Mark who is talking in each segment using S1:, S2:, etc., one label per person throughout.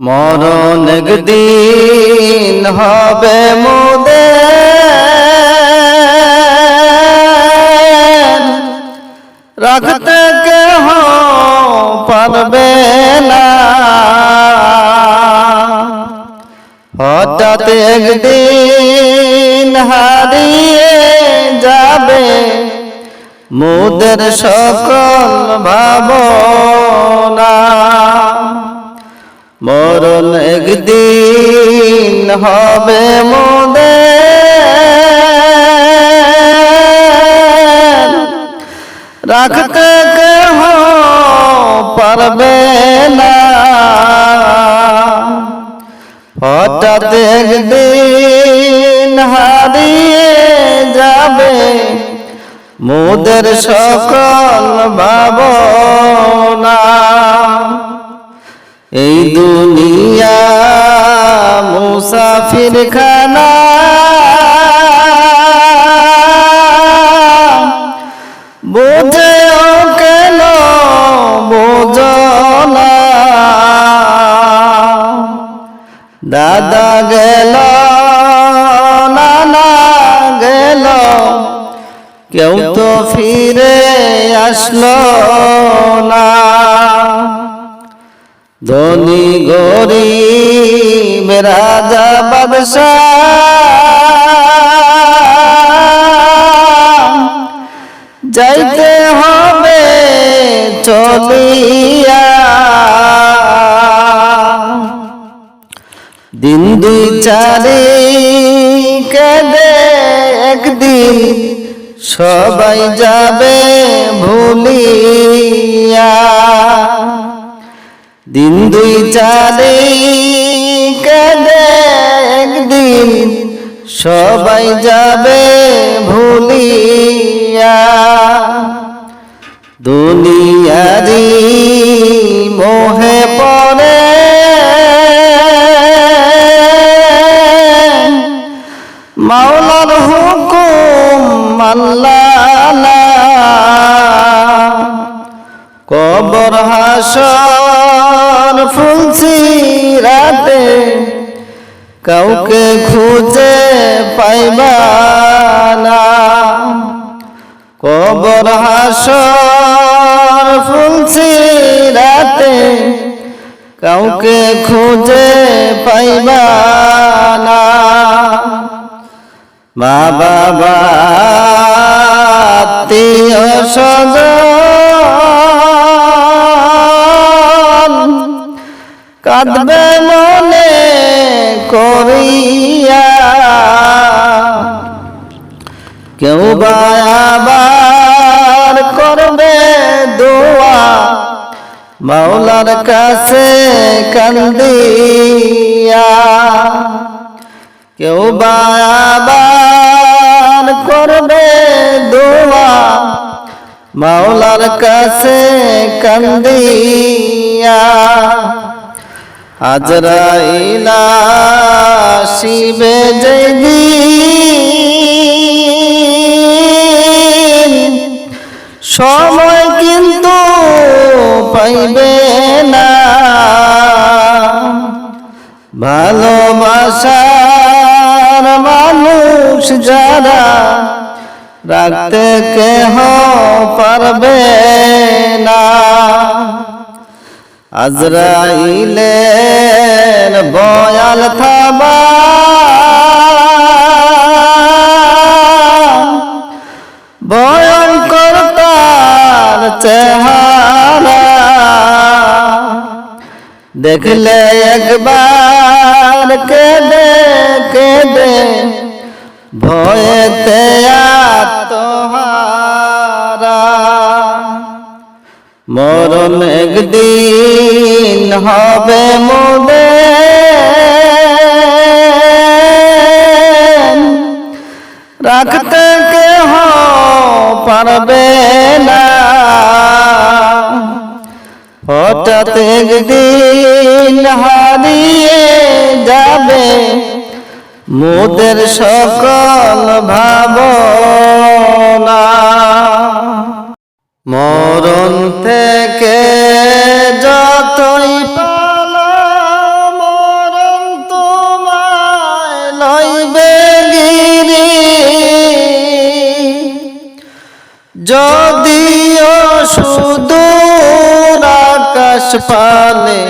S1: মরণ একদিন হবে মোদের, রাখতে কেহ পারবে না। হঠাৎ একদিন হারিয়ে যাবে মোদের সকল ভাবনা। মরণ একদিন হবে মোদের, রাখতে কেহ পারবে না। হঠাৎ একদিন হারিয়ে যাবে মোদের সকল ভাবনা। এই দুনিয়া মুসাফির খানা, বোঝেও কেন বোঝো না। দাদা গেল নানা গেল, কেউ তো ফিরে আসলো না। ধনী গরিব রাজা বাদশাহ, যাইতে হবে চলিয়া। দিন দুই চারি কেঁদে একদিন সবাই যাবে ভুলিয়া। দিন দুই চারি কেঁদে একদিন সবাই যাবে ভুলিয়া। দুনিয়ারি মোহে পড়ে মাওলার হুকুম মানলা না। কবর হাসর ফুলসিরাতে কাউকে খুঁজে পাইবা না। কবর হাসর ফুলসিরাতে কাউকে খুঁজে পাইবা না। মা বাবা আত্মীয় স্বজন কাঁদবে মনে করিয়া। কেউ বা আবার করবে দোয়া মাওলার কাছে কান্দিয়া। কেউ বা আবার করবে দোয়া মাওলার কাছে কান্দিয়া। আজরাইল আসিবে যেদিন, সময় কিন্তু পাইবে না। ভালোবাসার মানুষ যারা রাখতে কেহ পারবে না। আজরাইলের বয়াল থাবা ভয়ঙ্কর তার চেহারা, দেখলে একবার কেঁদে কেঁদে ভয়েতে আত্মহারা। মরণ একদিন হবে মোদের, রাখতে কেহ পারবে না। হঠাৎ একদিন হারিয়ে যাবে মোদের সকল ভাবনা। মরণ থেকে যতই পালাম যদিও সুদূর আকাশ পানে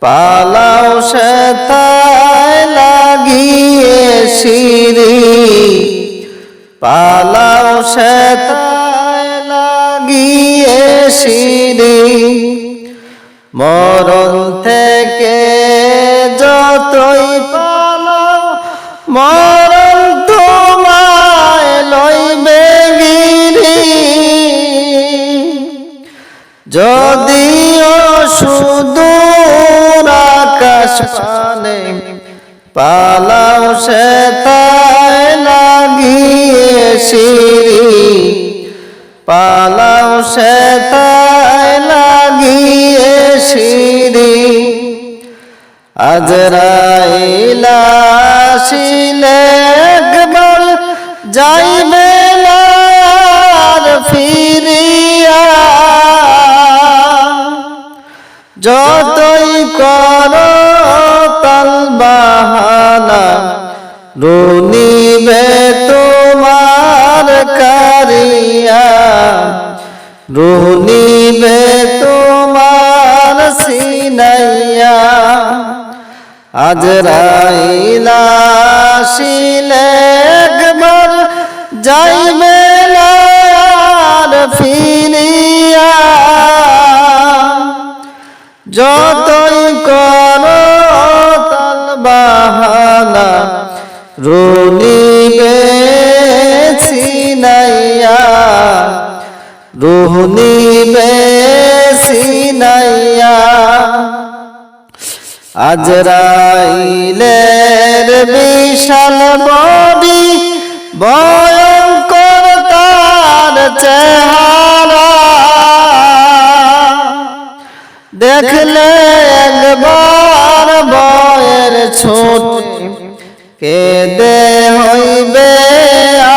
S1: পালাও সেথায় লাগিয়ে শিরি, পালাও সেথায় লাগিয়ে শিরি। মরণ থেকে যতই পালাও মরণ তোমায় লইবে গিরি। যদিও সুদূর আকাশ পানে পালাও সেথায় লাগিয়ে শিরি, পালাও সেথায় লাগিয়ে শিরি। আজরাইল আসিলে একবার যাইবে না আর ফিরিয়া। যতই করো তাল বাহানা রুনিবে তোমার কারিয়া, রুনিবে তোমার সিনাইয়া। আজরাইল আসিলে একবার যাইবে না আর ফিরিয়া। যতই করো তাল বাহানা রুনিবে সিনাইয়া, রুনিবে সিনাইয়া। আজরাইলের বিশাল বডি ভয়ঙ্কর তার চেহারা, দেখলে একবার বয়ের ছোটে কেঁদে হইবে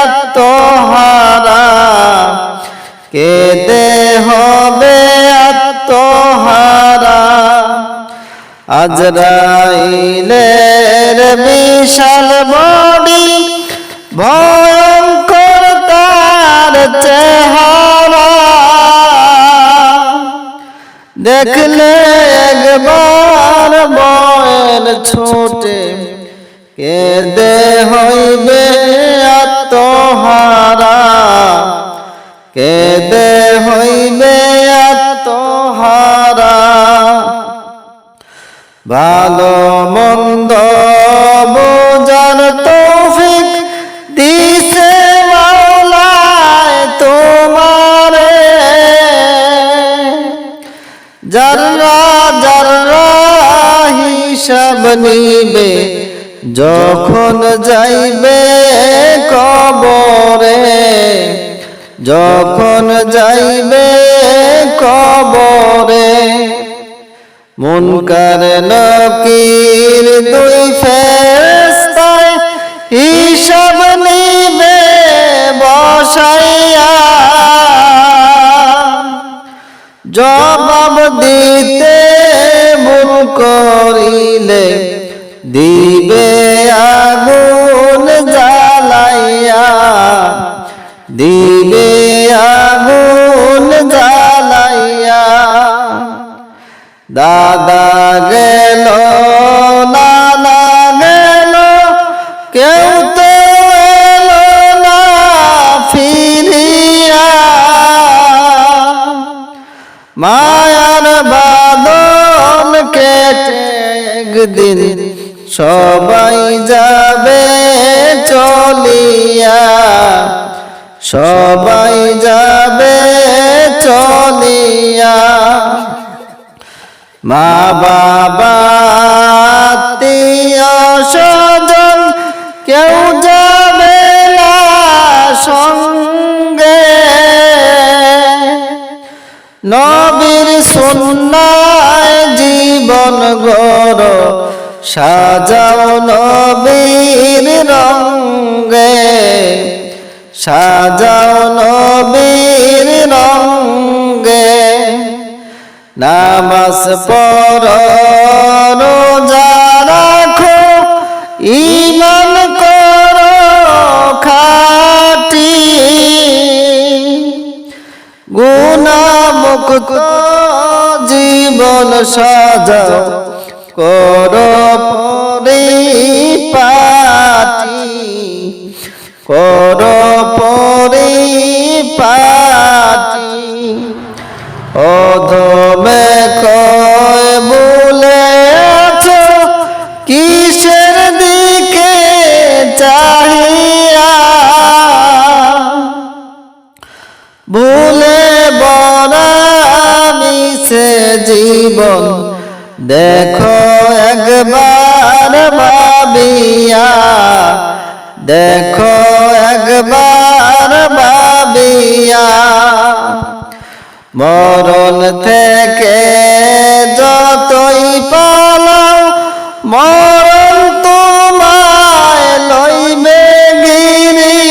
S1: আত্মহারা, কেঁদে হবে আত্মহারা। আজরাইলের বিশাল বডি ভয়ঙ্কর তার চেহারা, দেখলে একবার বয়ের ছোটে কেঁদে হইবে আত্মহারা, কেঁদে হইবে আত্মহারা। ভালো মন্দ বোঝার তৌফিক দিছে মাওলায় তোমারে, যারা যারা হিসাব নিবে যখন যাইবে কবরে, যখন যাইবে কবরে। মুনকার নাকির দুই ফেরেশতায় হিসাব নিবে বসাইয়া, জবাব দিতে ভুল করিলে দিবে আগুন জ্বালাইয়া, দিবে আগুন জ্বালাইয়া। দাদা গেল নানা গেল কেউ তো এলো না ফিরিয়া, মায়ার বাঁধন কেটে একদিন সবাই যাবে চলিয়া, সবাই যাবে চলিয়া। মা বাবা আত্মীয় স্বজন কেউ যাবে না সঙ্গে, নবীর সুন্নায় জীবন গড় সাজাও নবীর রঙ্গে, সাজাও নবীর রঙ্গে। নামাজ পড়ো রোজা রাখো ঈমান করো খাঁটি, সাজাও করো পরিপাটি করো পরিপাটি অধমে কয় বলে আছো কিসের দিকে চাহিয়া ভুলে বরা মিশে জীবন দেখো একবার ভাবিয়া দেখো একবার ভাবিয়া মরণ থেকে যতই পালাও মরণ তোমায় লইবে গিরি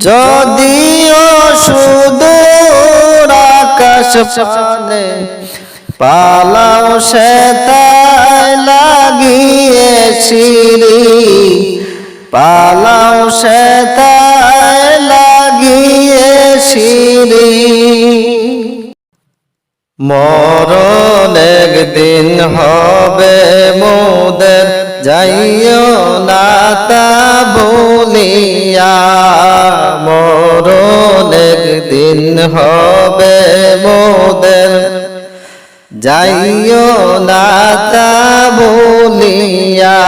S1: যদিও সুদূর আকাশ পানে পালাও সে তাই লাগিয়ে সিঁড়ি পালাও সে তাই লাগিয়ে সিঁড়ি মরণ একদিন হবে মোদের যাইও না তা বলিয়া মরণ একদিন হবে মোদের যাইও না তা বলিয়া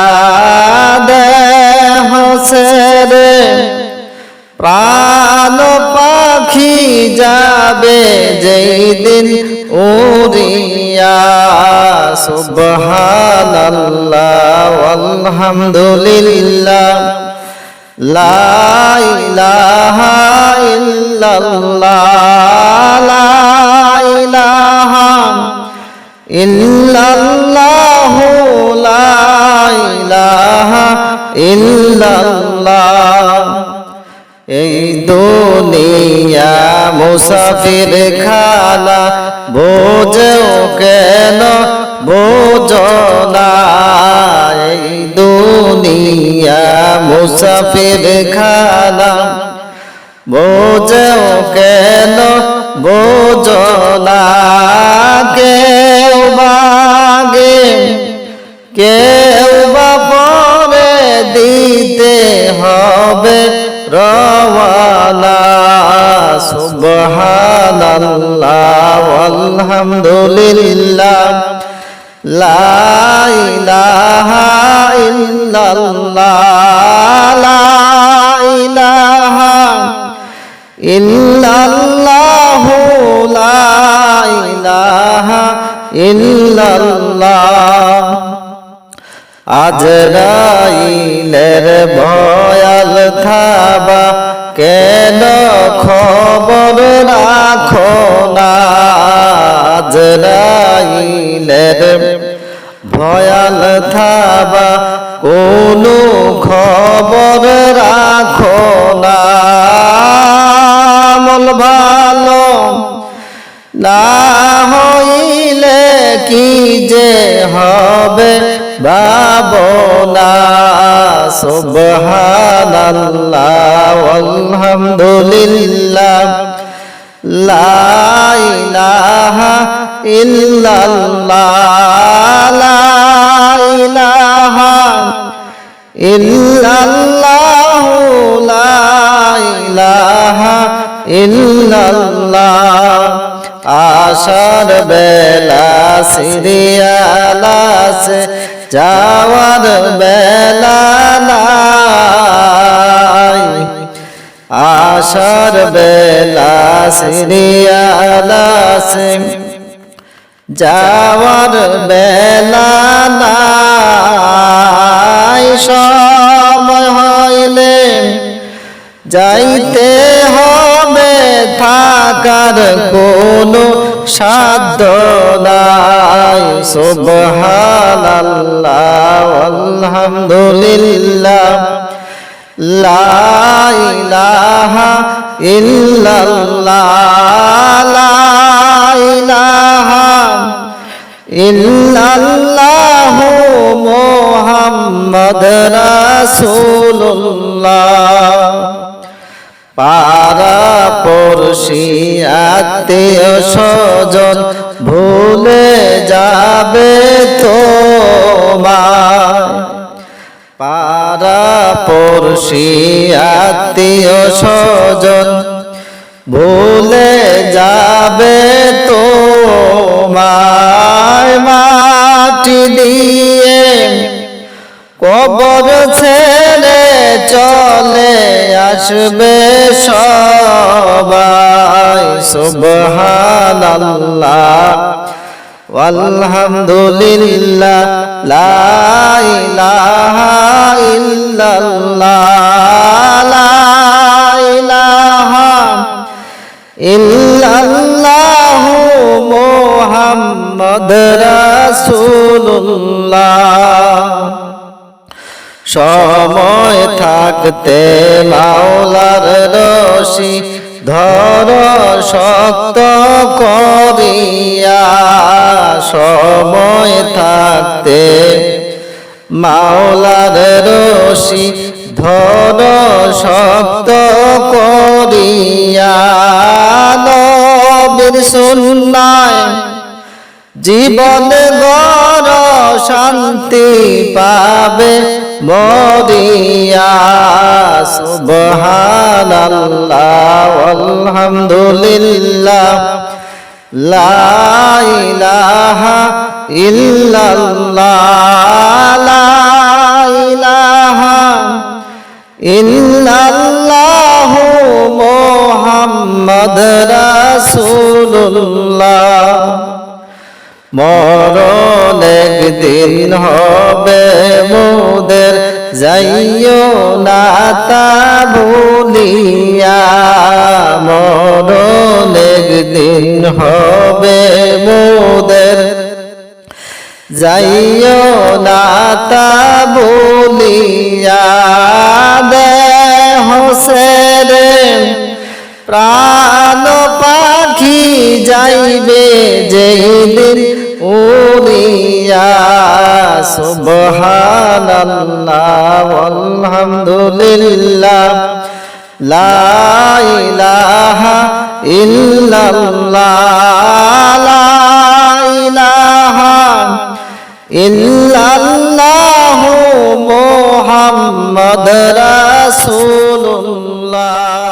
S1: দেহ ছেড়ে প্রাণ পাখি যাবে যেই দিন উড়িয়া সুবহানাল্লাহ আলহামদুলিল্লাহ লা ইলাহা ইল্লাল্লাহ লা ইলাহা ইল্লাল্লাহ লা ইলাহা ইল্লাল্লাহ এই দুনিয়া মুসাফির খানা বোঝো কেন বোঝো না এই দুনিয়া মুসাফির খানা বোঝো কেন বোঝো না কেউ বাগে কেউ বা পরে দিতে হবে রওয়ানা সুবহানাল্লাহ আলহামদুলিল্লাহ লা ইলাহা ইল্লাল্লাহ লা ইলাহা ইল্লাল্লাহ লা ইলাহা ইল্লাল্লাহ আজরাইলের ভয়াল থাবা কেন খবর রাখো না আজরাইলের ভয়াল থাবা কোনো খবর রাখো না মন ভালো না হইলে কি যে হবে ভাবনা সুবহানাল্লাহ আলহামদুলিল্লাহ লা ইলাহা ইল্লাল্লাহ লা ইলাহা ইল্লাল্লাহ লা ইলাহা ইল্লাল্লাহ আশার বেলা সিরিয়ালাসে যাওয়ার বেলা নাই আশার বেলা সিরিয়ালাসে যাওয়ার বেলা নাই সময় হইলে যাইতে হবে থাকার কোনো সাধ্য নাই সুবহানাল্লাহ আলহামদুলিল্লাহ লা ইলাহা ইল্লাল্লাহ লা ইলাহা ইল্লাল্লাহ মুহাম্মদ রাসূলুল্লাহ পাড়া পড়শি আত্মীয় স্বজন ভুলে যাবে তোমায়। পাড়া পড়শি আত্মীয় স্বজন ভুলে যাবে তোমায়। মাটি দিয়ে কবর ছেড়ে চলে আসবে সবাই। সুবহানাল্লাহ আলহামদুলিল্লাহ লা ইলাহা ইল্লাল্লাহ লা ইলাহা ইল্লাল্লাহু মুহাম্মদ রাসূলুল্লাহ। সময় থাকতে মাওলার রশি ধর শক্ত করিয়া। সময় থাকতে মাওলার রশি ধর শক্ত করিয়া। নবীর সুন্নায় জীবন গড় শান্তি পাবে মরিয়া। সুবহানাল্লাহ আলহামদুলিল্লাহ লা ইলাহা ইল্লাল্লাহ লা ইলাহা ইল্লাল্লাহু মুহাম্মদ রাসূলুল্লাহ। মরণ একদিন হবে মোদের যাইও না তা ভুলিয়া। মরণ একদিন হবে মোদের যাইও না তা ভুলিয়া। দেহ ছেড়ে প্রাণ পাখি যাইবে যেদিন উড়িয়া। সুবহানাল্লাহ আলহামদুলিল্লাহ লা ইলাহা ইল্লাল্লাহ লা ইলাহা ইল্লাল্লাহু মুহাম্মদ রাসূলুল্লাহ।